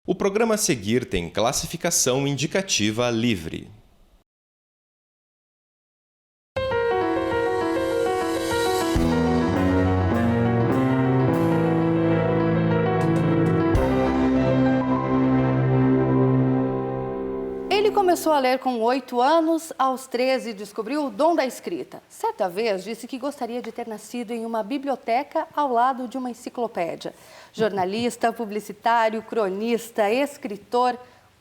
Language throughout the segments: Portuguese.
O programa a seguir tem classificação indicativa livre. Ele começou a ler com 8 anos, aos 13 descobriu o dom da escrita. Certa vez disse que gostaria de ter nascido em uma biblioteca ao lado de uma enciclopédia. Jornalista, publicitário, cronista, escritor,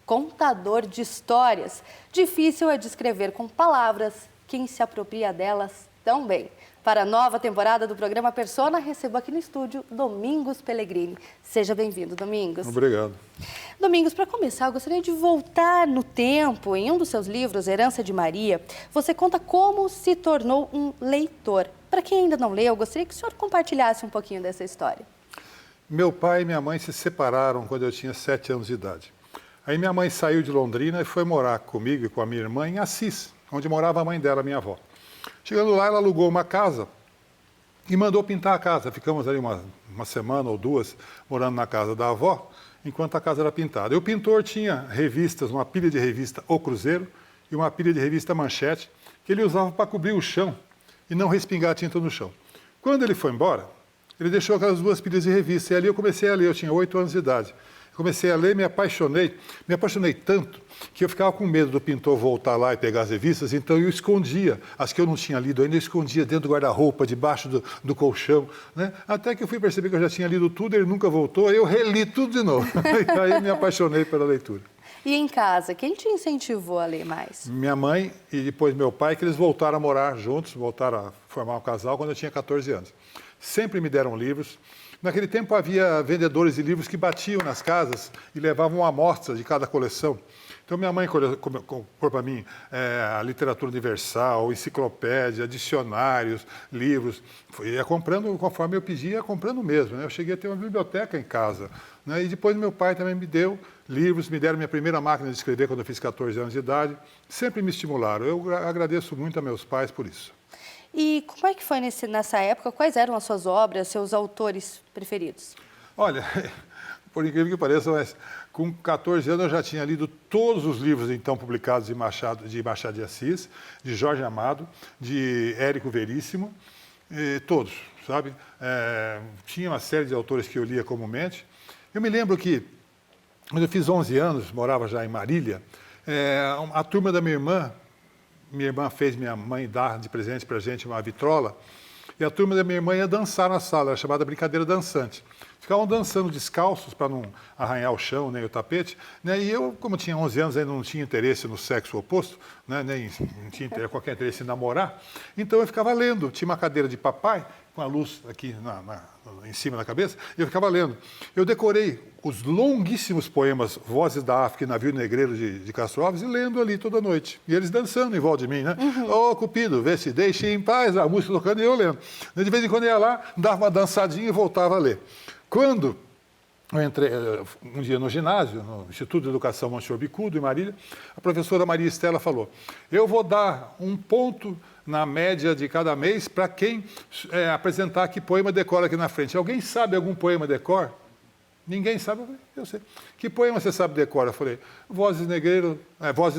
contador de histórias. Difícil é descrever com palavras quem se apropria delas tão bem. Para a nova temporada do programa Persona, recebo aqui no estúdio Domingos Pellegrini. Seja bem-vindo, Domingos. Obrigado. Domingos, para começar, eu gostaria de voltar no tempo. Em um dos seus livros, Herança de Maria, você conta como se tornou um leitor. Para quem ainda não leu, eu gostaria que o senhor compartilhasse um pouquinho dessa história. Meu pai e minha mãe se separaram quando eu tinha 7 anos de idade. Aí minha mãe saiu de Londrina e foi morar comigo e com a minha irmã em Assis, onde morava a mãe dela, minha avó. Chegando lá, ela alugou uma casa e mandou pintar a casa. Ficamos ali uma semana ou duas morando na casa da avó, enquanto a casa era pintada. E o pintor tinha revistas, uma pilha de revista O Cruzeiro e uma pilha de revista Manchete, que ele usava para cobrir o chão e não respingar tinta no chão. Quando ele foi embora, ele deixou aquelas duas pilhas de revista e ali eu comecei a ler, eu tinha 8 anos de idade. Comecei a ler, me apaixonei tanto que eu ficava com medo do pintor voltar lá e pegar as revistas, então eu escondia as que eu não tinha lido ainda, eu escondia dentro do guarda-roupa, debaixo do colchão, né? Até que eu fui perceber que eu já tinha lido tudo, ele nunca voltou, aí eu reli tudo de novo. E aí eu me apaixonei pela leitura. E em casa, quem te incentivou a ler mais? Minha mãe e depois meu pai, que eles voltaram a morar juntos, voltaram a formar um casal quando eu tinha 14 anos. Sempre me deram livros. Naquele tempo havia vendedores de livros que batiam nas casas e levavam uma amostra de cada coleção. Então minha mãe comprou para mim a literatura universal, enciclopédia, dicionários, livros. Ia comprando conforme eu pedia, ia comprando mesmo, né? Eu cheguei a ter uma biblioteca em casa, né? E depois meu pai também me deu livros, me deram minha primeira máquina de escrever quando eu fiz 14 anos de idade. Sempre me estimularam. Eu agradeço muito a meus pais por isso. E como é que foi nessa época? Quais eram as suas obras, seus autores preferidos? Olha, por incrível que pareça, mas com 14 anos eu já tinha lido todos os livros então publicados de Machado de Assis, de Jorge Amado, de Érico Veríssimo, todos, sabe? Tinha uma série de autores que eu lia comumente. Eu me lembro que, quando eu fiz 11 anos, morava já em Marília, a turma da minha irmã fez minha mãe dar de presente para a gente uma vitrola, e a turma da minha irmã ia dançar na sala, era chamada brincadeira dançante. Ficavam dançando descalços para não arranhar o chão, nem o tapete, né? E eu, como tinha 11 anos, ainda não tinha interesse no sexo oposto, né? Nem não tinha qualquer interesse em namorar, então eu ficava lendo. Tinha uma cadeira de papai, com a luz aqui em cima da cabeça, e eu ficava lendo. Eu decorei os longuíssimos poemas Vozes da África e Navio Negreiro de Castro Alves e lendo ali toda noite. E eles dançando em volta de mim, né? Ô, Cupido, vê se deixe em paz, a música tocando e eu lendo. De vez em quando eu ia lá, dava uma dançadinha e voltava a ler. Quando eu entrei um dia no ginásio, no Instituto de Educação Monsenhor Bicudo, em Marília, a professora Maria Estela falou: eu vou dar 1 ponto na média de cada mês para quem apresentar que poema decora aqui na frente. Alguém sabe algum poema decor? Ninguém sabe? Eu sei. Que poema você sabe decor? Eu falei: Vozes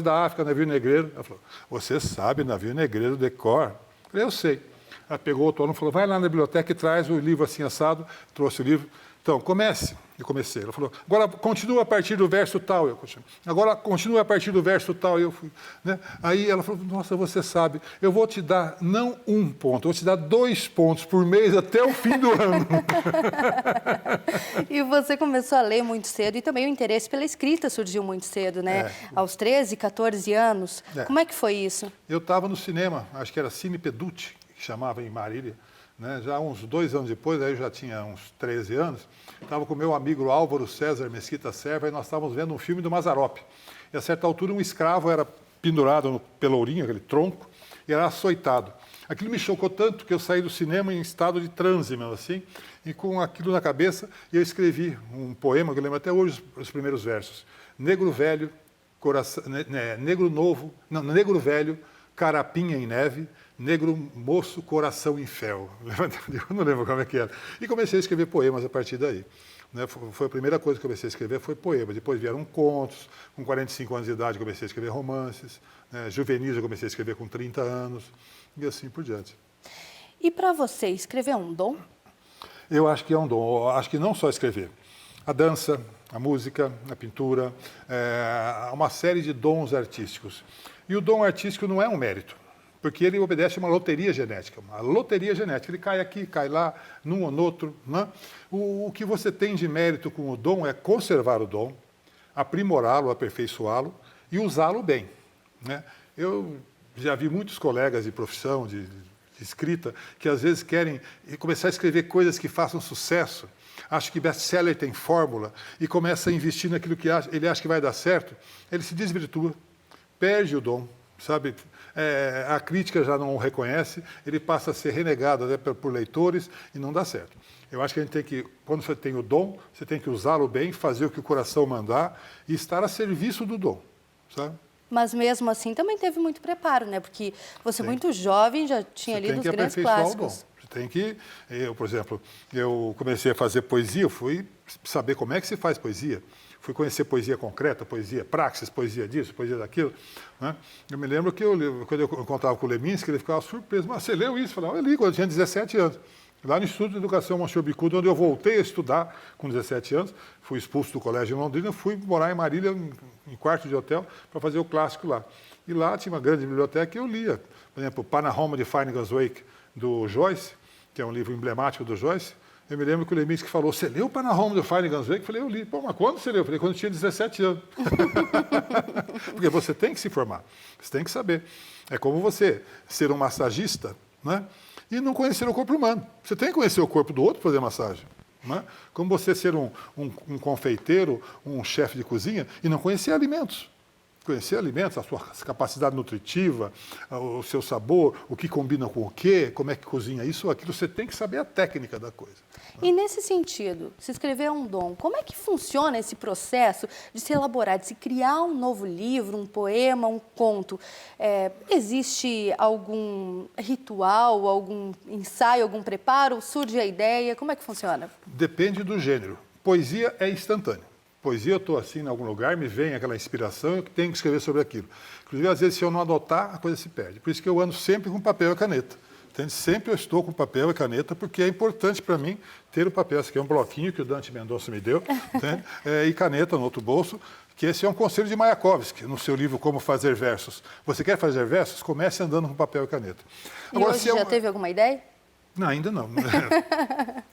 da África, Navio Negreiro. Ela falou: você sabe Navio Negreiro decor? Eu falei: eu sei. Ela pegou o tono e falou: vai lá na biblioteca e traz o livro assim assado. Trouxe o livro. Então, comece. Eu comecei. Ela falou: agora continua a partir do verso tal. Eu continuei. Agora continua a partir do verso tal. Eu fui, né? Aí ela falou: nossa, você sabe, eu vou te dar não 1 ponto, eu vou te dar 2 pontos por mês até o fim do ano. E você começou a ler muito cedo e também o interesse pela escrita surgiu muito cedo, né? Aos 13, 14 anos. Como é que foi isso? Eu estava no cinema, acho que era Cine Peducci, que chamava em Marília, né? Já uns 2 anos depois, aí eu já tinha uns 13 anos, estava com o meu amigo Álvaro César Mesquita Serva e nós estávamos vendo um filme do Mazzaropi. E a certa altura um escravo era pendurado no pelourinho, aquele tronco, e era açoitado. Aquilo me chocou tanto que eu saí do cinema em estado de transe, mesmo assim, e com aquilo na cabeça, eu escrevi um poema, que eu lembro até hoje os primeiros versos. Negro velho, negro novo, não, negro velho, Carapinha em neve, negro moço, coração em fel. Eu não lembro como é que era. E comecei a escrever poemas a partir daí. Né? Foi a primeira coisa que comecei a escrever, foi poema. Depois vieram contos. Com 45 anos de idade comecei a escrever romances. Né? Juvenis eu comecei a escrever com 30 anos. E assim por diante. E para você, escrever é um dom? Eu acho que é um dom. Eu acho que não só escrever. A dança, a música, a pintura, uma série de dons artísticos. E o dom artístico não é um mérito, porque ele obedece a uma loteria genética. Uma loteria genética. Ele cai aqui, cai lá, num ou no outro. Né? O que você tem de mérito com o dom é conservar o dom, aprimorá-lo, aperfeiçoá-lo e usá-lo bem. Né? Eu já vi muitos colegas de profissão, de escrita, que às vezes querem começar a escrever coisas que façam sucesso. Acha que best-seller tem fórmula e começa a investir naquilo que ele acha que vai dar certo, ele se desvirtua, perde o dom, sabe? A crítica já não o reconhece, ele passa a ser renegado até por leitores e não dá certo. Eu acho que a gente tem que, quando você tem o dom, você tem que usá-lo bem, fazer o que o coração mandar e estar a serviço do dom, sabe? Mas mesmo assim também teve muito preparo, né? Porque você muito jovem já tinha lido os grandes clássicos. Tem que, por exemplo, eu comecei a fazer poesia, fui saber como é que se faz poesia. Fui conhecer poesia concreta, poesia praxis, poesia disso, poesia daquilo. Né? Eu me lembro que quando eu encontrava com o Leminski, ele ficava surpreso. Mas você leu isso? Eu falava, eu li quando eu tinha 17 anos. Lá no Instituto de Educação Monsenhor Bicudo, onde eu voltei a estudar com 17 anos, fui expulso do colégio em Londrina, fui morar em Marília, em quarto de hotel, para fazer o clássico lá. E lá tinha uma grande biblioteca e eu lia. Por exemplo, Panorama de Finnegan's Wake, do Joyce, que é um livro emblemático do Joyce. Eu me lembro que o Leminski falou, você leu o Panorama de Finnegan's Wake? Eu falei, eu li. Pô, mas quando você leu? Eu falei, quando eu tinha 17 anos. Porque você tem que se formar, você tem que saber. É como você ser um massagista, né? E não conhecer o corpo humano. Você tem que conhecer o corpo do outro para fazer massagem. Né? Como você ser um confeiteiro, um chefe de cozinha e não conhecer alimentos. Conhecer alimentos, a sua capacidade nutritiva, o seu sabor, o que combina com o quê, como é que cozinha isso ou aquilo, você tem que saber a técnica da coisa. E nesse sentido, se escrever é um dom, como é que funciona esse processo de se elaborar, de se criar um novo livro, um poema, um conto? Existe algum ritual, algum ensaio, algum preparo? Surge a ideia? Como é que funciona? Depende do gênero. Poesia é instantânea. Poesia, eu estou assim em algum lugar, me vem aquela inspiração, eu tenho que escrever sobre aquilo. Inclusive, às vezes, se eu não adotar, a coisa se perde. Por isso que eu ando sempre com papel e caneta. Entende? Sempre eu estou com papel e caneta, porque é importante para mim ter o papel. Esse aqui é um bloquinho que o Dante Mendonça me deu, e caneta no outro bolso, que esse é um conselho de Mayakovsky, no seu livro Como Fazer Versos. Você quer fazer versos? Comece andando com papel e caneta. Agora, hoje já teve alguma ideia? Não, ainda não.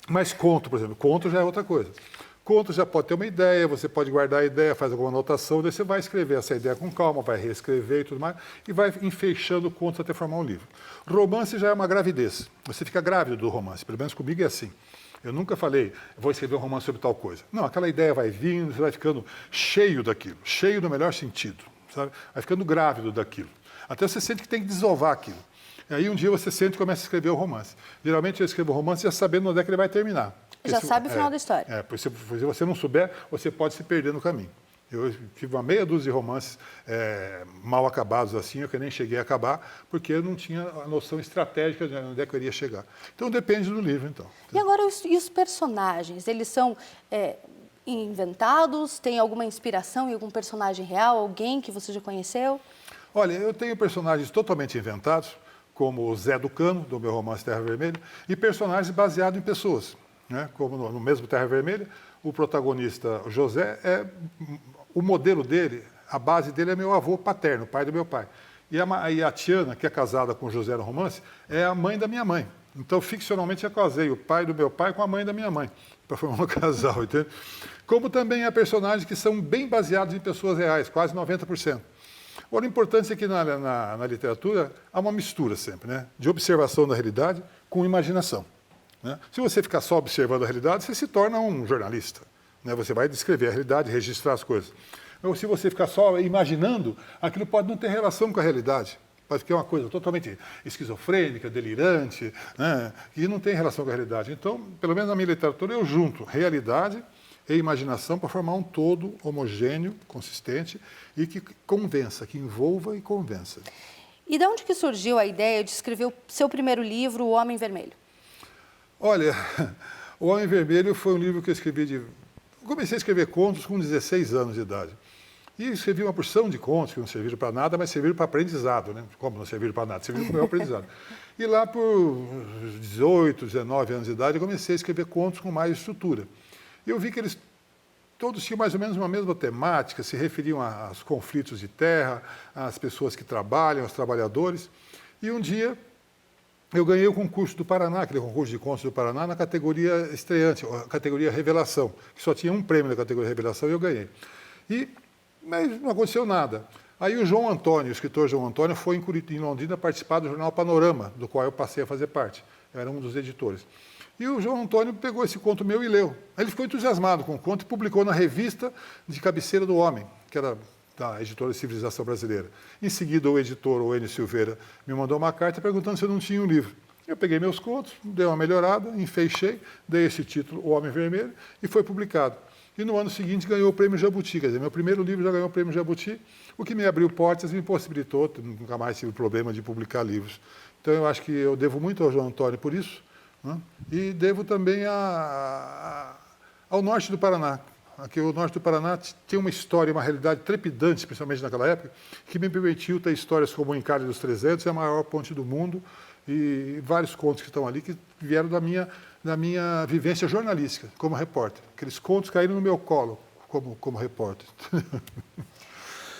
Mas conto, por exemplo. Conto já é outra coisa. Conto já pode ter uma ideia, você pode guardar a ideia, faz alguma anotação, daí você vai escrever essa ideia com calma, vai reescrever e tudo mais, e vai enfeixando contos até formar um livro. Romance já é uma gravidez. Você fica grávido do romance, pelo menos comigo é assim. Eu nunca falei, vou escrever um romance sobre tal coisa. Não, aquela ideia vai vindo, você vai ficando cheio daquilo, cheio no melhor sentido, sabe? Vai ficando grávido daquilo. Até você sente que tem que desovar aquilo. E aí um dia você sente e começa a escrever o romance. Geralmente eu escrevo o romance já sabendo onde é que ele vai terminar. Já sabe o final da história. Se você não souber, você pode se perder no caminho. Eu tive uma meia dúzia de romances mal acabados assim, eu que nem cheguei a acabar, porque eu não tinha a noção estratégica de onde é que eu iria chegar. Então depende do livro, então. E agora, e os personagens? Eles são inventados? Tem alguma inspiração em algum personagem real? Alguém que você já conheceu? Olha, eu tenho personagens totalmente inventados, como o Zé do Cano, do meu romance Terra Vermelha, e personagens baseados em pessoas. Né? Como no mesmo Terra Vermelha, o protagonista José o modelo dele, a base dele é meu avô paterno, pai do meu pai. E a Tiana, que é casada com o José no romance, é a mãe da minha mãe. Então, ficcionalmente, eu casei o pai do meu pai com a mãe da minha mãe, para formar um casal, entende? Como também há personagens que são bem baseados em pessoas reais, quase 90%. Agora, o importante é que na literatura há uma mistura sempre, né? De observação da realidade com imaginação. Né? Se você ficar só observando a realidade, você se torna um jornalista. Né? Você vai descrever a realidade, registrar as coisas. Ou se você ficar só imaginando, aquilo pode não ter relação com a realidade. Pode ficar uma coisa totalmente esquizofrênica, delirante, né? E não tem relação com a realidade. Então, pelo menos na minha literatura, eu junto realidade e imaginação para formar um todo homogêneo, consistente e que convença, que envolva e convença. E de onde que surgiu a ideia de escrever o seu primeiro livro, O Homem Vermelho? Olha, O Homem Vermelho foi um livro que eu escrevi comecei a escrever contos com 16 anos de idade. E escrevi uma porção de contos que não serviram para nada, mas serviram para aprendizado, né? Como não serviram para nada? Serviram para o meu aprendizado. E lá por 18, 19 anos de idade, eu comecei a escrever contos com mais estrutura. E eu vi que eles todos tinham mais ou menos uma mesma temática, se referiam aos conflitos de terra, às pessoas que trabalham, aos trabalhadores. E um dia eu ganhei o concurso do Paraná, aquele concurso de contos do Paraná, na categoria estreante, a categoria Revelação, que só tinha um prêmio na categoria Revelação e eu ganhei. Mas não aconteceu nada. Aí o João Antônio, o escritor João Antônio, foi em Londrina participar do jornal Panorama, do qual eu passei a fazer parte. Eu era um dos editores. E o João Antônio pegou esse conto meu e leu. Aí ele ficou entusiasmado com o conto e publicou na revista de cabeceira do Homem, que era da editora Civilização Brasileira. Em seguida, o editor, o Enio Silveira, me mandou uma carta perguntando se eu não tinha um livro. Eu peguei meus contos, dei uma melhorada, enfeixei, dei esse título, O Homem Vermelho, e foi publicado. E no ano seguinte ganhou o Prêmio Jabuti, quer dizer, meu primeiro livro já ganhou o Prêmio Jabuti, o que me abriu portas e me possibilitou, nunca mais tive problema de publicar livros. Então eu acho que eu devo muito ao João Antônio por isso, né? E devo também ao norte do Paraná. Aqui o norte do Paraná tem uma história, uma realidade trepidante, principalmente naquela época, que me permitiu ter histórias como o Encalhe dos 300, é a maior ponte do mundo, e vários contos que estão ali que vieram da minha vivência jornalística, como repórter. Aqueles contos caíram no meu colo, como repórter.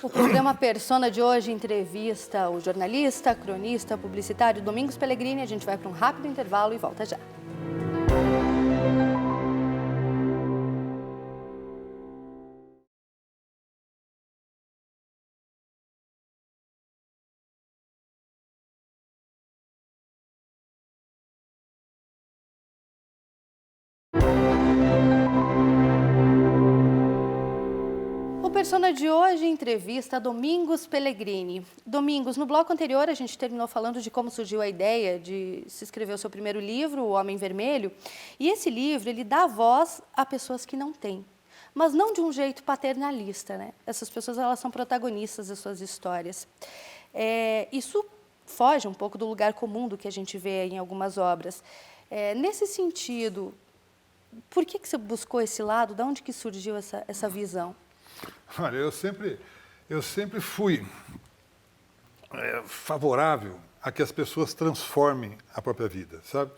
O programa Persona de hoje entrevista o jornalista, cronista, publicitário Domingos Pellegrini. A gente vai para um rápido intervalo e volta já. O Persona de hoje entrevista Domingos Pellegrini. Domingos, no bloco anterior a gente terminou falando de como surgiu a ideia de se escrever o seu primeiro livro, O Homem Vermelho. E esse livro, ele dá voz a pessoas que não têm, mas não de um jeito paternalista, né? Essas pessoas, elas são protagonistas das suas histórias. Isso foge um pouco do lugar comum do que a gente vê em algumas obras. Nesse sentido, por que você buscou esse lado? De onde que surgiu essa visão? Olha, eu sempre fui favorável a que as pessoas transformem a própria vida, sabe?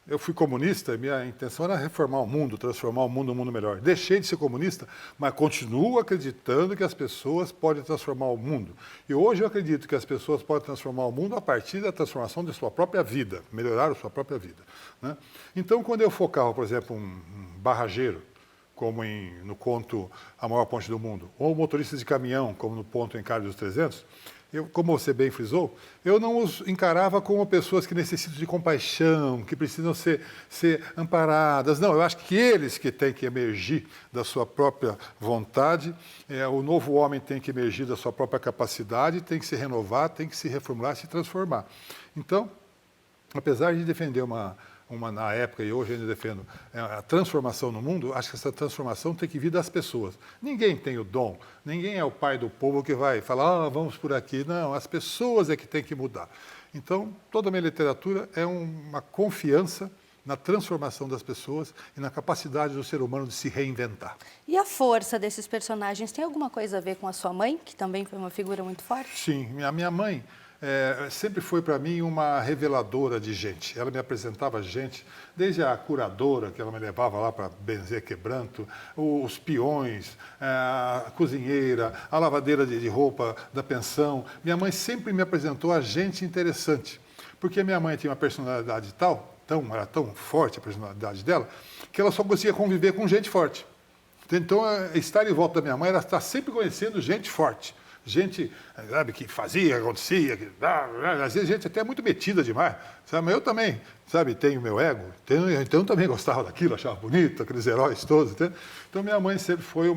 Eu fui comunista e minha intenção era reformar o mundo, transformar o mundo num mundo melhor. Deixei de ser comunista, mas continuo acreditando que as pessoas podem transformar o mundo. E hoje eu acredito que as pessoas podem transformar o mundo a partir da transformação de sua própria vida, melhorar a sua própria vida, né? Então, quando eu focava, por exemplo, um barrageiro, como no conto A Maior Ponte do Mundo, ou motoristas de caminhão, como no ponto Encalhe dos 300, como você bem frisou, eu não os encarava como pessoas que necessitam de compaixão, que precisam ser amparadas. Não, eu acho que eles que têm que emergir da sua própria vontade, o novo homem tem que emergir da sua própria capacidade, tem que se renovar, tem que se reformular, se transformar. Então, apesar de defender na época, e hoje ainda defendo, a transformação no mundo, acho que essa transformação tem que vir das pessoas. Ninguém tem o dom, ninguém é o pai do povo que vai falar, vamos por aqui. Não, as pessoas é que têm que mudar. Então, toda a minha literatura é uma confiança na transformação das pessoas e na capacidade do ser humano de se reinventar. E a força desses personagens tem alguma coisa a ver com a sua mãe, que também foi uma figura muito forte? Sim, a minha mãe sempre foi para mim uma reveladora de gente. Ela me apresentava gente, desde a curadora, que ela me levava lá para benzer quebranto, os peões, a cozinheira, a lavadeira de roupa da pensão. Minha mãe sempre me apresentou a gente interessante, porque minha mãe tinha uma personalidade era tão forte a personalidade dela, que ela só conseguia conviver com gente forte. Então, estar em volta da minha mãe era estar sempre conhecendo gente forte. Gente, sabe, que fazia, acontecia, às vezes gente até muito metida demais, sabe? Mas eu também, sabe, tenho meu ego, então eu também gostava daquilo, achava bonito, aqueles heróis todos, entende? Então minha mãe sempre foi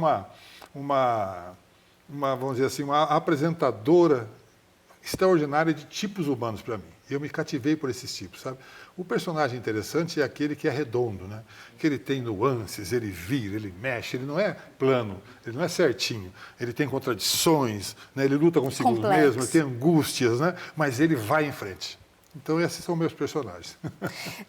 vamos dizer assim, uma apresentadora extraordinária de tipos humanos para mim. Eu me cativei por esses tipos, sabe? O personagem interessante é aquele que é redondo, né? Que ele tem nuances, ele vira, ele mexe, ele não é plano, ele não é certinho. Ele tem contradições, né? Ele luta consigo mesmo, ele tem angústias, né? Mas ele vai em frente. Então, esses são meus personagens.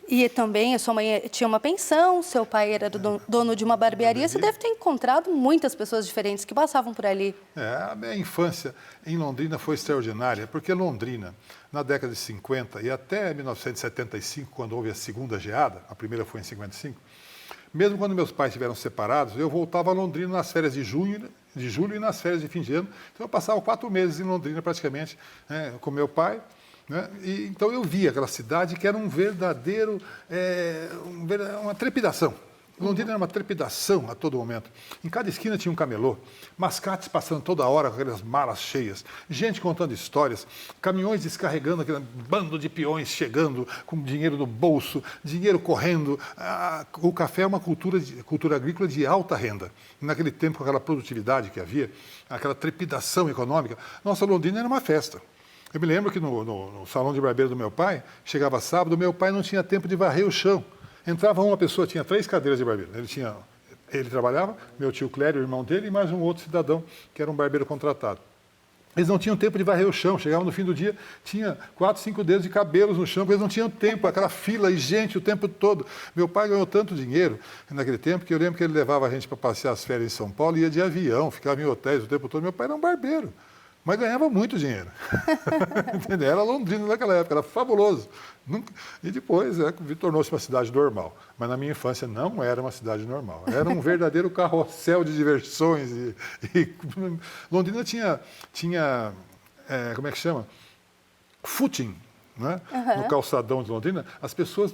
E também a sua mãe tinha uma pensão, seu pai era dono de uma barbearia. Você deve ter encontrado muitas pessoas diferentes que passavam por ali. A minha infância em Londrina foi extraordinária, porque Londrina, na década de 50 e até 1975, quando houve a segunda geada, a primeira foi em 55, mesmo quando meus pais estiveram separados, eu voltava a Londrina nas férias de julho e nas férias de fim de ano. Então, eu passava 4 meses em Londrina, praticamente, né, com meu pai. Né? E, então eu via aquela cidade que era um verdadeiro, uma trepidação. Londrina era uma trepidação a todo momento. Em cada esquina tinha um camelô, mascates passando toda hora com aquelas malas cheias, gente contando histórias, caminhões descarregando aquele bando de peões chegando com dinheiro no bolso, dinheiro correndo. O café é uma cultura agrícola de alta renda. Naquele tempo, com aquela produtividade que havia, aquela trepidação econômica, nossa Londrina era uma festa. Eu me lembro que no salão de barbeiro do meu pai, chegava sábado, meu pai não tinha tempo de varrer o chão. Entrava uma pessoa, tinha 3 cadeiras de barbeiro. Ele trabalhava, meu tio Clério, o irmão dele, e mais um outro cidadão, que era um barbeiro contratado. Eles não tinham tempo de varrer o chão. Chegavam no fim do dia, tinha 4, 5 dedos de cabelos no chão, porque eles não tinham tempo, aquela fila e gente o tempo todo. Meu pai ganhou tanto dinheiro naquele tempo, que eu lembro que ele levava a gente para passear as férias em São Paulo, ia de avião, ficava em hotéis o tempo todo. Meu pai era um barbeiro. Mas ganhava muito dinheiro. Era Londrina naquela época, era fabuloso. E depois tornou-se uma cidade normal. Mas na minha infância não era uma cidade normal. Era um verdadeiro carrossel de diversões. Londrina tinha como é que chama? Footing. Né? Uhum. No calçadão de Londrina, as pessoas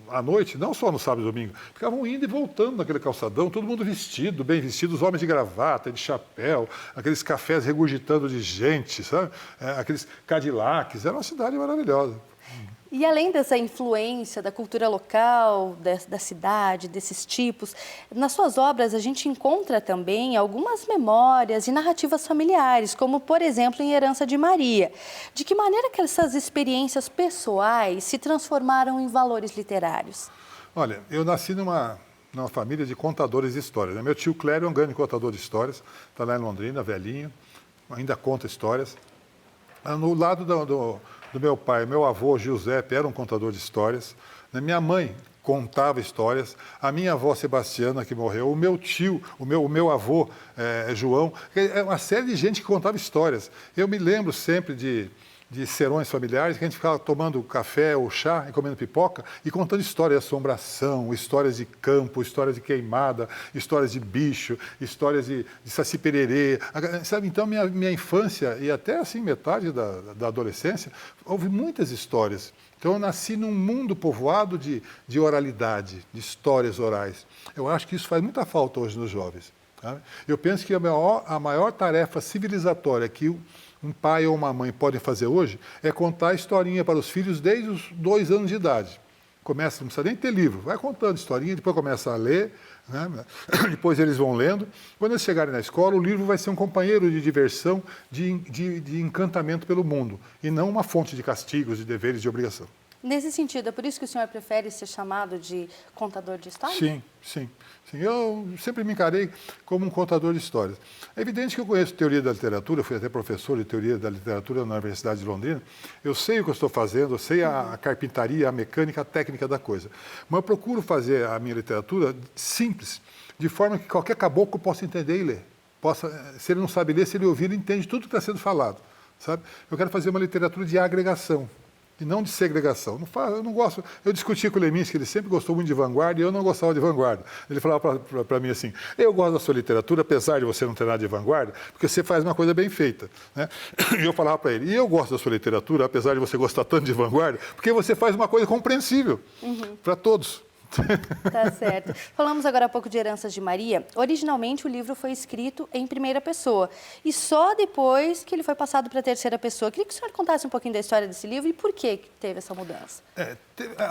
à noite, não só no sábado e domingo, ficavam indo e voltando naquele calçadão, todo mundo vestido, bem vestido, os homens de gravata, de chapéu, aqueles cafés regurgitando de gente, sabe? Aqueles Cadillacs, era uma cidade maravilhosa. E além dessa influência da cultura local, da cidade, desses tipos, nas suas obras a gente encontra também algumas memórias e narrativas familiares, como, por exemplo, em Herança de Maria. De que maneira que essas experiências pessoais se transformaram em valores literários? Olha, eu nasci numa família de contadores de histórias. Meu tio Clério é um grande contador de histórias, está lá em Londrina, velhinho, ainda conta histórias. No lado do meu pai, meu avô Giuseppe era um contador de histórias. Minha mãe contava histórias. A minha avó Sebastiana, que morreu. O meu tio, o meu avô João. É uma série de gente que contava histórias. Eu me lembro sempre de serões familiares, que a gente ficava tomando café ou chá e comendo pipoca e contando histórias de assombração, histórias de campo, histórias de queimada, histórias de bicho, histórias de saci-pererê. Sabe? Então, minha infância e até assim metade da adolescência, houve muitas histórias. Então, eu nasci num mundo povoado de oralidade, de histórias orais. Eu acho que isso faz muita falta hoje nos jovens. Tá? Eu penso que a maior tarefa civilizatória que um pai ou uma mãe podem fazer hoje é contar a historinha para os filhos desde os 2 anos de idade. Não precisa nem ter livro, vai contando historinha, depois começa a ler, né? Depois eles vão lendo. Quando eles chegarem na escola, o livro vai ser um companheiro de diversão, de encantamento pelo mundo, e não uma fonte de castigos, de deveres, de obrigação. Nesse sentido, é por isso que o senhor prefere ser chamado de contador de histórias? Sim. Eu sempre me encarei como um contador de histórias. É evidente que eu conheço teoria da literatura, fui até professor de teoria da literatura na Universidade de Londrina. Eu sei o que eu estou fazendo, eu sei a carpintaria, a mecânica, a técnica da coisa. Mas eu procuro fazer a minha literatura simples, de forma que qualquer caboclo possa entender e ler. Se ele não sabe ler, se ele ouvir, ele entende tudo que está sendo falado. Sabe? Eu quero fazer uma literatura de agregação. E não de segregação. Eu não gosto. Eu discuti com o Leminski, ele sempre gostou muito de vanguarda e eu não gostava de vanguarda. Ele falava para mim assim: eu gosto da sua literatura, apesar de você não ter nada de vanguarda, porque você faz uma coisa bem feita. Né? E eu falava para ele: e eu gosto da sua literatura, apesar de você gostar tanto de vanguarda, porque você faz uma coisa compreensível para todos. Tá certo. Falamos agora há pouco de Heranças de Maria. Originalmente, o livro foi escrito em primeira pessoa e só depois que ele foi passado para a terceira pessoa. Queria que o senhor contasse um pouquinho da história desse livro e por que teve essa mudança.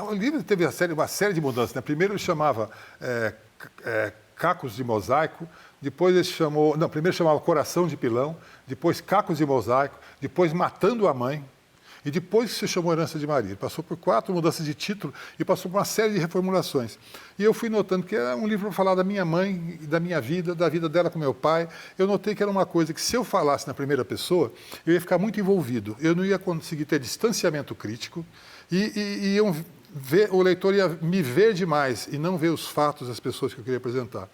O livro teve uma série de mudanças. Né? Primeiro ele chamava Cacos de Mosaico, depois ele primeiro chamava Coração de Pilão, depois Cacos de Mosaico, depois Matando a Mãe. E depois que se chamou Herança de Maria, ele passou por 4 mudanças de título e passou por uma série de reformulações. E eu fui notando que era um livro para falar da minha mãe, da minha vida, da vida dela com meu pai. Eu notei que era uma coisa que, se eu falasse na primeira pessoa, eu ia ficar muito envolvido. Eu não ia conseguir ter distanciamento crítico e o leitor ia me ver demais e não ver os fatos das pessoas que eu queria apresentar.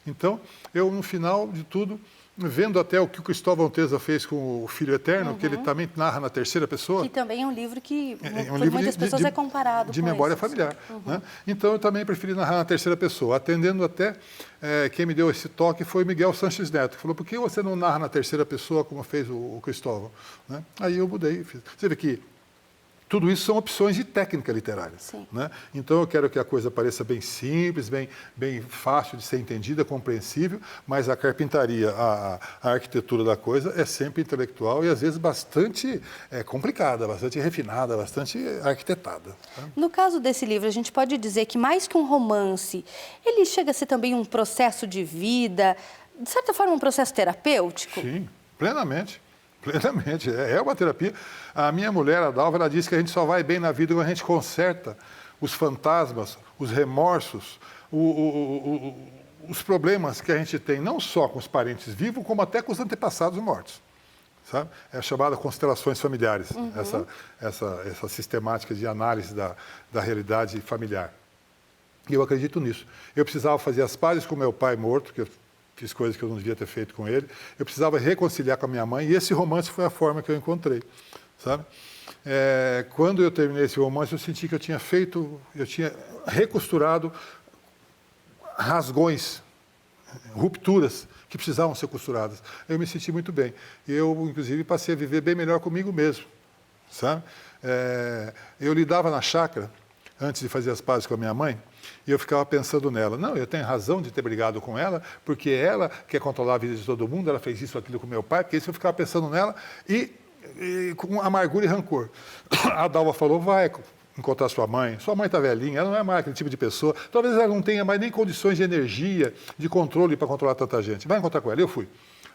Então, eu, no final de tudo, vendo até o que o Cristóvão Teza fez com o Filho Eterno, que ele também narra na terceira pessoa. Que também é um livro que, por livro muitas pessoas, é comparado de com memória esse. familiar. Né? Então, eu também preferi narrar na terceira pessoa, atendendo até quem me deu esse toque foi Miguel Sanches Neto, que falou, por que você não narra na terceira pessoa como fez o Cristóvão? Né? Aí eu mudei. Você vê que tudo isso são opções de técnica literária. Né? Então, eu quero que a coisa pareça bem simples, bem fácil de ser entendida, compreensível, mas a carpintaria, a arquitetura da coisa é sempre intelectual e, às vezes, bastante complicada, bastante refinada, bastante arquitetada. Tá? No caso desse livro, a gente pode dizer que, mais que um romance, ele chega a ser também um processo de vida, de certa forma, um processo terapêutico? Sim, plenamente. Plenamente, é uma terapia. A minha mulher, a Dalva, ela diz que a gente só vai bem na vida quando a gente conserta os fantasmas, os remorsos, os problemas que a gente tem, não só com os parentes vivos, como até com os antepassados mortos. Sabe? É a chamada constelações familiares, essa sistemática de análise da realidade familiar. E eu acredito nisso. Eu precisava fazer as pazes com meu pai morto, que eu fiz coisas que eu não devia ter feito com ele. Eu precisava reconciliar com a minha mãe e esse romance foi a forma que eu encontrei, sabe? Quando eu terminei esse romance, eu senti que eu tinha recosturado rasgões, rupturas que precisavam ser costuradas. Eu me senti muito bem. Eu, inclusive, passei a viver bem melhor comigo mesmo, sabe? Eu lidava na chácara, antes de fazer as pazes com a minha mãe, e eu ficava pensando nela. Não, eu tenho razão de ter brigado com ela, porque ela quer controlar a vida de todo mundo, ela fez isso, aquilo com meu pai, porque isso eu ficava pensando nela e com amargura e rancor. A Dalva falou, vai encontrar sua mãe está velhinha, ela não é mais aquele tipo de pessoa, talvez ela não tenha mais nem condições de energia, de controle para controlar tanta gente. Vai encontrar com ela. Eu fui.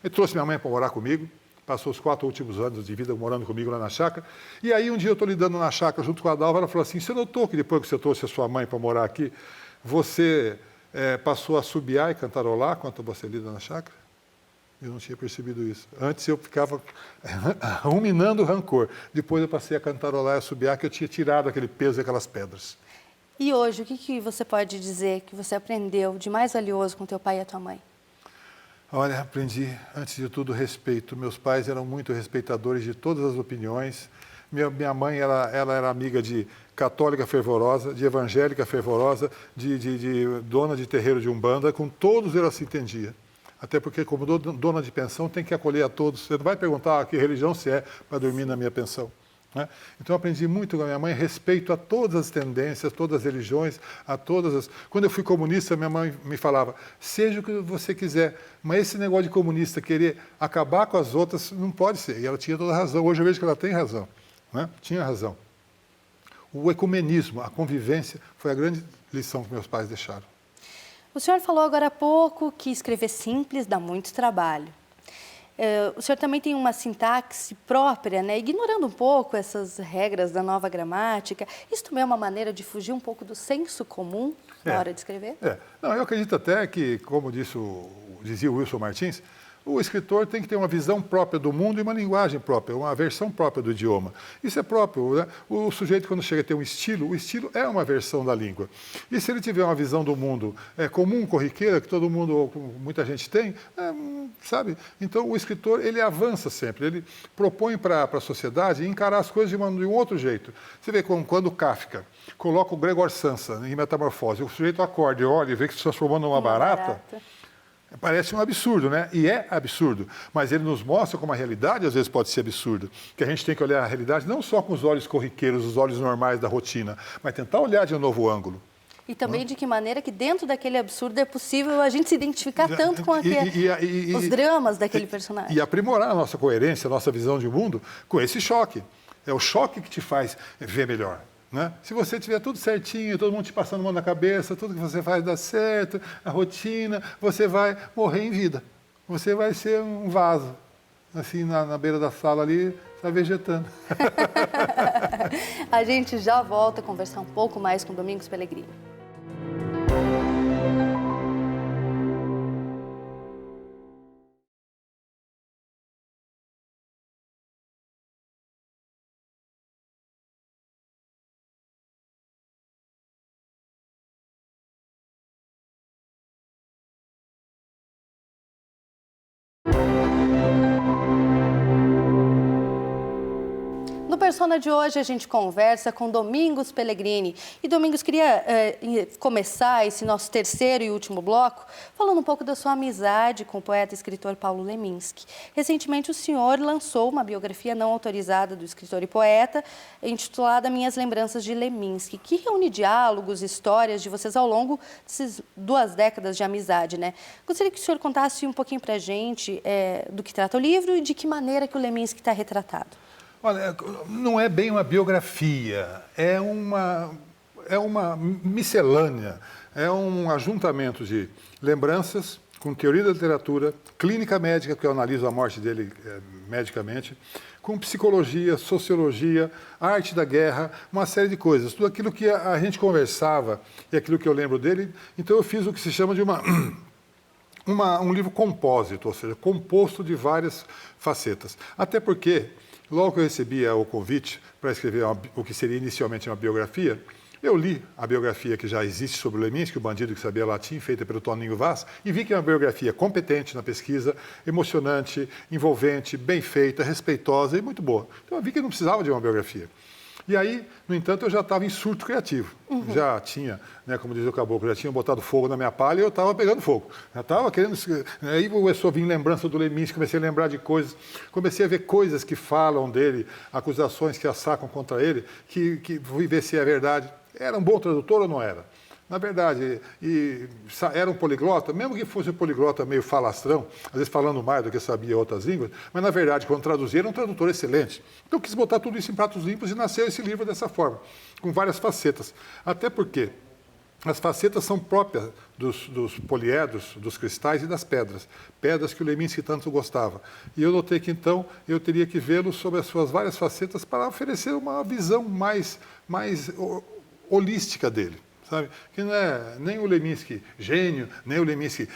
Eu trouxe minha mãe para morar comigo, passou os 4 últimos anos de vida morando comigo lá na chácara. E aí um dia eu estou lidando na chácara junto com a Dalva, ela falou assim, você notou que depois que você trouxe a sua mãe para morar aqui, você passou a assobiar e cantarolar enquanto você lida na chácara? Eu não tinha percebido isso. Antes eu ficava ruminando o rancor. Depois eu passei a cantarolar e assobiar, que eu tinha tirado aquele peso e aquelas pedras. E hoje, o que você pode dizer que você aprendeu de mais valioso com teu pai e a tua mãe? Olha, aprendi, antes de tudo, respeito. Meus pais eram muito respeitadores de todas as opiniões. Minha mãe, ela era amiga de católica fervorosa, de evangélica fervorosa, de dona de terreiro de Umbanda. Com todos ela se entendia. Até porque, como dona de pensão, tem que acolher a todos. Você não vai perguntar que religião você é para dormir na minha pensão. Né? Então, eu aprendi muito com a minha mãe, respeito a todas as tendências, todas as religiões, a todas as... Quando eu fui comunista, minha mãe me falava, seja o que você quiser, mas esse negócio de comunista querer acabar com as outras, não pode ser. E ela tinha toda a razão. Hoje eu vejo que ela tem razão. Né? Tinha razão. O ecumenismo, a convivência, foi a grande lição que meus pais deixaram. O senhor falou agora há pouco que escrever simples dá muito trabalho. O senhor também tem uma sintaxe própria, né? Ignorando um pouco essas regras da nova gramática. Isso também é uma maneira de fugir um pouco do senso comum na hora de escrever? Não, eu acredito até que, como dizia o Wilson Martins, o escritor tem que ter uma visão própria do mundo e uma linguagem própria, uma versão própria do idioma. Isso é próprio, né? O sujeito, quando chega a ter um estilo, o estilo é uma versão da língua. E se ele tiver uma visão do mundo comum, corriqueira, que todo mundo, muita gente tem, sabe? Então, o escritor, ele avança sempre, ele propõe para a sociedade encarar as coisas de um outro jeito. Você vê quando Kafka coloca o Gregor Samsa em Metamorfose, o sujeito acorda e olha e vê que se transformou numa barata. Parece um absurdo, né? E é absurdo. Mas ele nos mostra como a realidade às vezes pode ser absurda. Que a gente tem que olhar a realidade não só com os olhos corriqueiros, os olhos normais da rotina, mas tentar olhar de um novo ângulo. E também de que maneira que dentro daquele absurdo é possível a gente se identificar tanto com os dramas daquele personagem. E aprimorar a nossa coerência, a nossa visão de mundo com esse choque. É o choque que te faz ver melhor. Né? Se você tiver tudo certinho, todo mundo te passando a mão na cabeça, tudo que você faz dá certo, a rotina, você vai morrer em vida. Você vai ser um vaso. assim, na beira da sala ali, está vegetando. A gente já volta a conversar um pouco mais com Domingos Pellegrini. No Persona de hoje, a gente conversa com Domingos Pellegrini. E, Domingos, queria começar esse nosso terceiro e último bloco falando um pouco da sua amizade com o poeta e escritor Paulo Leminski. Recentemente, o senhor lançou uma biografia não autorizada do escritor e poeta, intitulada Minhas Lembranças de Leminski, que reúne diálogos, histórias de vocês ao longo dessas 2 décadas de amizade, né? Gostaria que o senhor contasse um pouquinho para a gente do que trata o livro e de que maneira que o Leminski está retratado. Olha, não é bem uma biografia, é uma miscelânea, é um ajuntamento de lembranças com teoria da literatura, clínica médica, que eu analiso a morte dele medicamente, com psicologia, sociologia, arte da guerra, uma série de coisas. Tudo aquilo que a gente conversava e aquilo que eu lembro dele. Então eu fiz o que se chama de um livro compósito, ou seja, composto de várias facetas. Até porque, logo que eu recebi o convite para escrever o que seria inicialmente uma biografia, eu li a biografia que já existe sobre o Leminski, o Bandido que Sabia Latim, feita pelo Toninho Vaz, e vi que é uma biografia competente na pesquisa, emocionante, envolvente, bem feita, respeitosa e muito boa. Então eu vi que não precisava de uma biografia. E aí, no entanto, eu já estava em surto criativo. Já tinha, né, como diz o caboclo, já tinha botado fogo na minha palha e eu estava pegando fogo. Já estava querendo... Aí começou a vir lembrança do Leminski, comecei a lembrar de coisas, comecei a ver coisas que falam dele, acusações que assacam contra ele, que fui ver se é verdade. Era um bom tradutor ou não era? Na verdade, era um poliglota, mesmo que fosse um poliglota meio falastrão, às vezes falando mais do que sabia outras línguas, mas na verdade, quando traduzia, era um tradutor excelente. Então eu quis botar tudo isso em pratos limpos e nasceu esse livro dessa forma, com várias facetas. Até porque as facetas são próprias dos poliedros, dos cristais e das pedras. Pedras que o Leminski tanto gostava. E eu notei que, então, eu teria que vê-lo sob as suas várias facetas para oferecer uma visão mais holística dele. Sabe? Que não é nem o Leminski gênio, nem o Leminski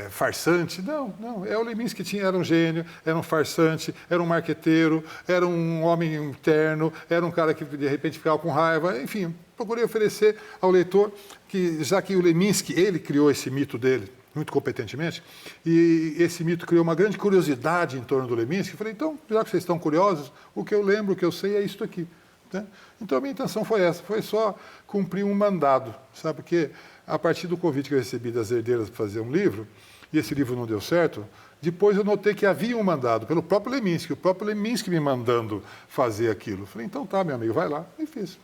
farsante. Não. É o Leminski que era um gênio, era um farsante, era um marqueteiro, era um homem interno, era um cara que de repente ficava com raiva. Enfim, procurei oferecer ao leitor que, já que o Leminski, ele criou esse mito dele, muito competentemente, e esse mito criou uma grande curiosidade em torno do Leminski. Falei, então, já que vocês estão curiosos, o que eu lembro, o que eu sei é isto aqui. Né? Então, a minha intenção foi essa, foi só cumprir um mandado, sabe? Porque a partir do convite que eu recebi das herdeiras para fazer um livro, e esse livro não deu certo, depois eu notei que havia um mandado pelo próprio Leminski, o próprio Leminski me mandando fazer aquilo. Falei, então tá, meu amigo, vai lá. E fiz.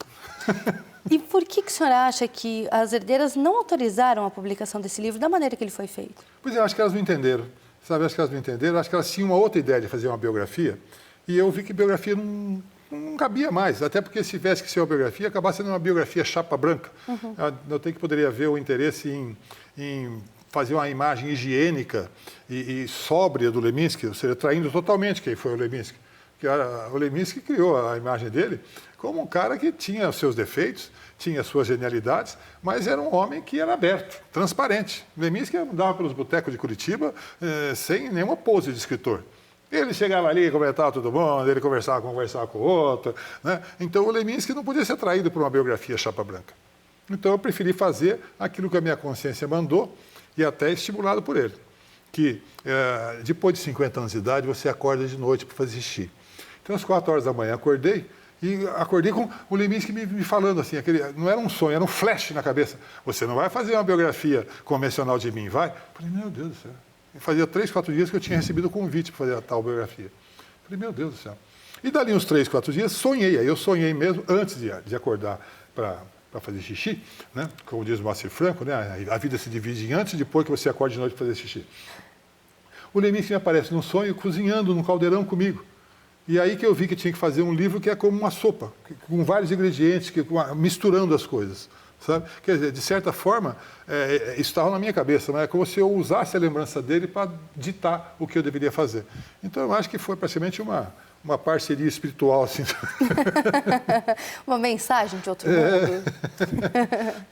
E por que o senhor acha que as herdeiras não autorizaram a publicação desse livro da maneira que ele foi feito? Pois é, acho que elas não entenderam, sabe? Acho que elas não entenderam, acho que elas tinham uma outra ideia de fazer uma biografia, e eu vi que biografia não cabia mais, até porque se tivesse que ser uma biografia, acabasse sendo uma biografia chapa branca. Notei que poderia haver o interesse em fazer uma imagem higiênica e sóbria do Leminski, ou seja, traindo totalmente quem foi o Leminski. Porque o Leminski criou a imagem dele como um cara que tinha os seus defeitos, tinha as suas genialidades, mas era um homem que era aberto, transparente. O Leminski andava pelos botecos de Curitiba sem nenhuma pose de escritor. Ele chegava ali e comentava todo mundo, ele conversava com o outro. Né? Então o Leminski não podia ser traído por uma biografia chapa branca. Então eu preferi fazer aquilo que a minha consciência mandou e até estimulado por ele. Que depois de 50 anos de idade você acorda de noite para fazer xixi. Então às 4 horas da manhã acordei com o Leminski me falando assim, não era um sonho, era um flash na cabeça. Você não vai fazer uma biografia convencional de mim, vai? Eu falei, meu Deus do céu. Fazia 3, 4 dias que eu tinha recebido o convite para fazer a tal biografia. Falei, meu Deus do céu. E dali uns 3, 4 dias, sonhei. Aí eu sonhei mesmo, antes de acordar para fazer xixi, né? Como diz o Moacir Franco, né? A vida se divide em antes e depois que você acorda de noite para fazer xixi. O Leminski me aparece num sonho cozinhando num caldeirão comigo. E aí que eu vi que tinha que fazer um livro que é como uma sopa, com vários ingredientes, misturando as coisas. sabe? Quer dizer, de certa forma, isso estava na minha cabeça, mas é como se eu usasse a lembrança dele para ditar o que eu deveria fazer. Então, eu acho que foi praticamente uma parceria espiritual, assim. Uma mensagem de outro mundo.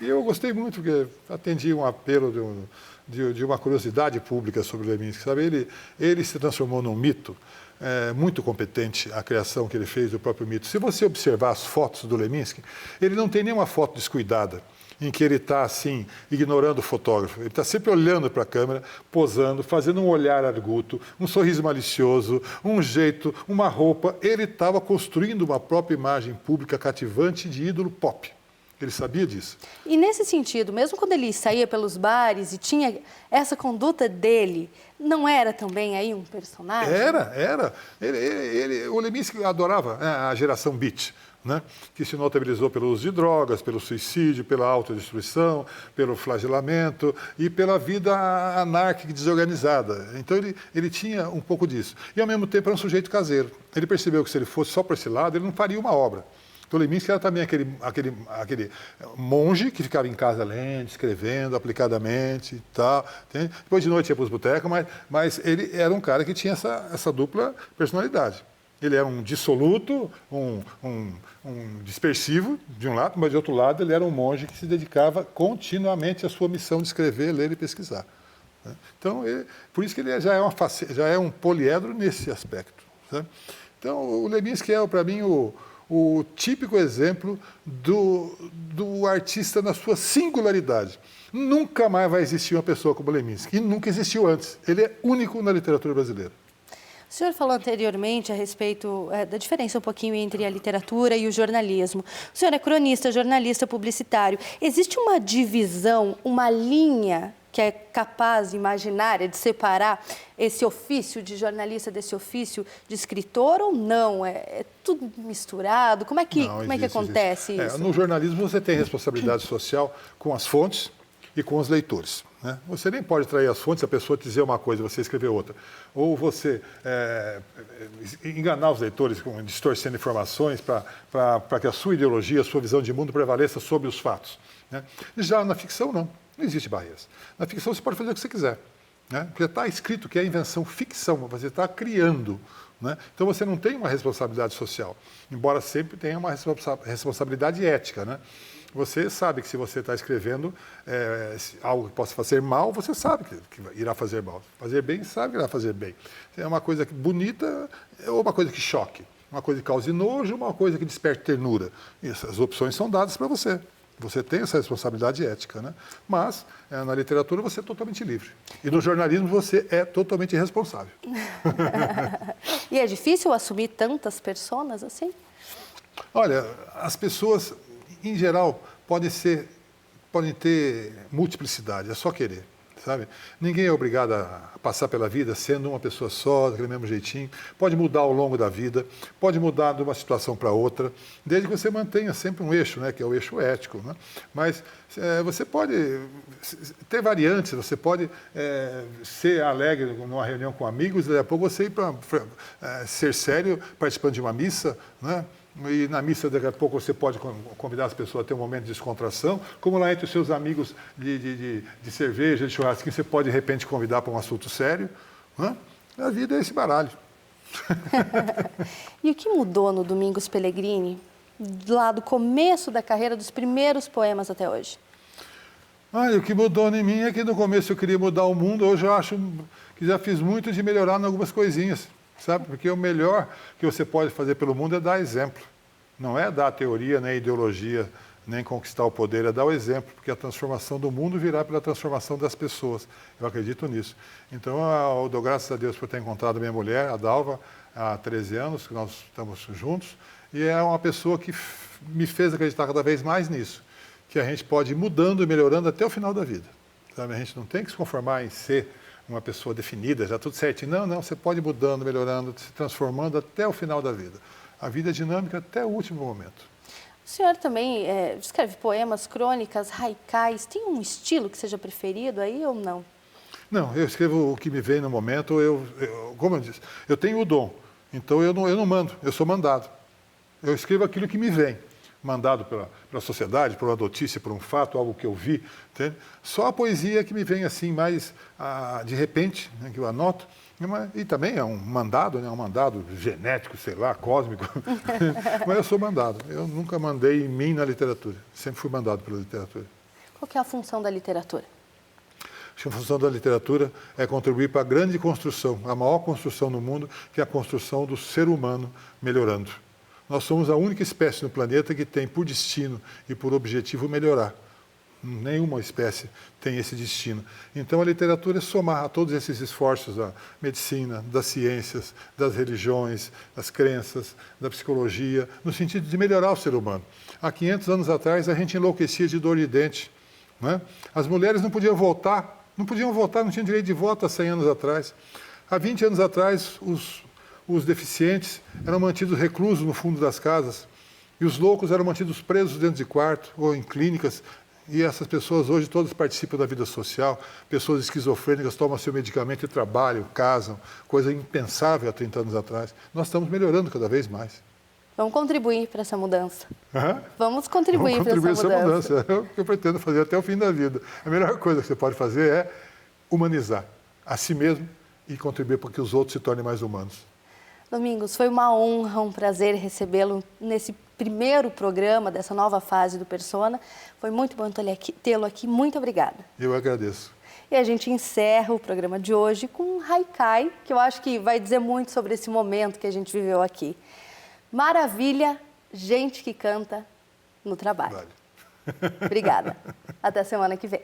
E eu gostei muito, porque atendi um apelo de uma curiosidade pública sobre o Leminski, sabe? Ele se transformou num mito, muito competente, a criação que ele fez do próprio mito. Se você observar as fotos do Leminski, ele não tem nenhuma foto descuidada, em que ele está, assim, ignorando o fotógrafo. Ele está sempre olhando para a câmera, posando, fazendo um olhar arguto, um sorriso malicioso, um jeito, uma roupa. Ele estava construindo uma própria imagem pública cativante de ídolo pop. Ele sabia disso. E nesse sentido, mesmo quando ele saía pelos bares e tinha essa conduta dele, não era também aí um personagem? Era. O Leminski adorava a geração beat, né? Que se notabilizou pelo uso de drogas, pelo suicídio, pela autodestruição, pelo flagelamento e pela vida anárquica e desorganizada. Então ele tinha um pouco disso. E ao mesmo tempo era um sujeito caseiro. Ele percebeu que se ele fosse só por esse lado, ele não faria uma obra. Então, Leminski era também aquele monge que ficava em casa lendo, escrevendo aplicadamente e tal. Entende? Depois de noite ia para os botecos, mas ele era um cara que tinha essa dupla personalidade. Ele era um dissoluto, um dispersivo, de um lado, mas de outro lado ele era um monge que se dedicava continuamente à sua missão de escrever, ler e pesquisar. Então, por isso que ele já é um poliedro nesse aspecto. Sabe? Então, o Leminski é, para mim, o típico exemplo do artista na sua singularidade. Nunca mais vai existir uma pessoa como Leminski, e nunca existiu antes. Ele é único na literatura brasileira. O senhor falou anteriormente a respeito da diferença um pouquinho entre a literatura e o jornalismo. O senhor é cronista, jornalista, publicitário. Existe uma divisão, uma linha que é capaz, imaginária, de separar esse ofício de jornalista desse ofício de escritor ou não? É tudo misturado? Como é que acontece isso? No jornalismo você tem responsabilidade social com as fontes e com os leitores. Né? Você nem pode trair as fontes, a pessoa te dizer uma coisa e você escrever outra. Ou você enganar os leitores, distorcendo informações para que a sua ideologia, a sua visão de mundo prevaleça sobre os fatos. Né? Já na ficção, não. Não existe barreiras. Na ficção você pode fazer o que você quiser. Né? Porque está escrito que é invenção ficção, você está criando. Né? Então você não tem uma responsabilidade social, embora sempre tenha uma responsabilidade ética. Né? Você sabe que se você está escrevendo algo que possa fazer mal, você sabe que irá fazer mal. Fazer bem, sabe que irá fazer bem. É uma coisa bonita ou uma coisa que choque. Uma coisa que cause nojo ou uma coisa que desperte ternura. Essas opções são dadas para você. Você tem essa responsabilidade ética, né? Mas na literatura você é totalmente livre. E no jornalismo você é totalmente irresponsável. E é difícil assumir tantas personas assim? Olha, as pessoas, em geral, podem ter multiplicidade, é só querer. Sabe? Ninguém é obrigado a passar pela vida sendo uma pessoa só, daquele mesmo jeitinho. Pode mudar ao longo da vida, pode mudar de uma situação para outra, desde que você mantenha sempre um eixo, né, que é o eixo ético. Né? Mas você pode ter variantes, você pode ser alegre numa reunião com amigos, e daqui a pouco você ir para ser sério participando de uma missa, né? E na missa, daqui a pouco, você pode convidar as pessoas a ter um momento de descontração, como lá entre os seus amigos de cerveja, de churrasquinho, você pode, de repente, convidar para um assunto sério. Né? A vida é esse baralho. E o que mudou no Domingos Pellegrini, lá do começo da carreira, dos primeiros poemas até hoje? O que mudou em mim é que no começo eu queria mudar o mundo, hoje eu acho que já fiz muito de melhorar em algumas coisinhas. Sabe? Porque o melhor que você pode fazer pelo mundo é dar exemplo. Não é dar teoria, nem ideologia, nem conquistar o poder, é dar o exemplo, porque a transformação do mundo virá pela transformação das pessoas. Eu acredito nisso. Então, eu dou graças a Deus por ter encontrado minha mulher, a Dalva, há 13 anos, que nós estamos juntos, e é uma pessoa que me fez acreditar cada vez mais nisso, que a gente pode ir mudando e melhorando até o final da vida. Sabe? A gente não tem que se conformar em ser uma pessoa definida, já tudo certinho. Não, você pode ir mudando, melhorando, se transformando até o final da vida. A vida é dinâmica até o último momento. O senhor também escreve poemas, crônicas, haikais. Tem um estilo que seja preferido aí ou não? Não, eu escrevo o que me vem no momento. Como eu disse, eu tenho o dom. Então eu não mando, eu sou mandado. Eu escrevo aquilo que me vem. mandado pela sociedade, por uma notícia, por um fato, algo que eu vi. Entende? Só a poesia que me vem assim mais de repente, né, que eu anoto. E também é um mandado, né, um mandado genético, sei lá, cósmico. Mas eu sou mandado. Eu nunca mandei em mim na literatura. Sempre fui mandado pela literatura. Qual que é a função da literatura? Acho que a função da literatura é contribuir para a grande construção, a maior construção no mundo, que é a construção do ser humano melhorando. Nós somos a única espécie no planeta que tem por destino e por objetivo melhorar. Nenhuma espécie tem esse destino. Então a literatura é somar a todos esses esforços da medicina, das ciências, das religiões, das crenças, da psicologia, no sentido de melhorar o ser humano. Há 500 anos atrás a gente enlouquecia de dor de dente. Né? As mulheres não podiam votar, não tinham direito de voto há 100 anos atrás. Há 20 anos atrás, os deficientes eram mantidos reclusos no fundo das casas e os loucos eram mantidos presos dentro de quarto ou em clínicas. E essas pessoas hoje todas participam da vida social, pessoas esquizofrênicas tomam seu medicamento e trabalham, casam, coisa impensável há 30 anos atrás. Nós estamos melhorando cada vez mais. Vamos contribuir para essa mudança. Vamos contribuir para essa mudança. É o que eu pretendo fazer até o fim da vida. A melhor coisa que você pode fazer é humanizar a si mesmo e contribuir para que os outros se tornem mais humanos. Domingos, foi uma honra, um prazer recebê-lo nesse primeiro programa dessa nova fase do Persona. Foi muito bom tê-lo aqui. Muito obrigada. Eu agradeço. E a gente encerra o programa de hoje com um haikai, que eu acho que vai dizer muito sobre esse momento que a gente viveu aqui. Maravilha, gente que canta no trabalho. Vale. Obrigada. Até semana que vem.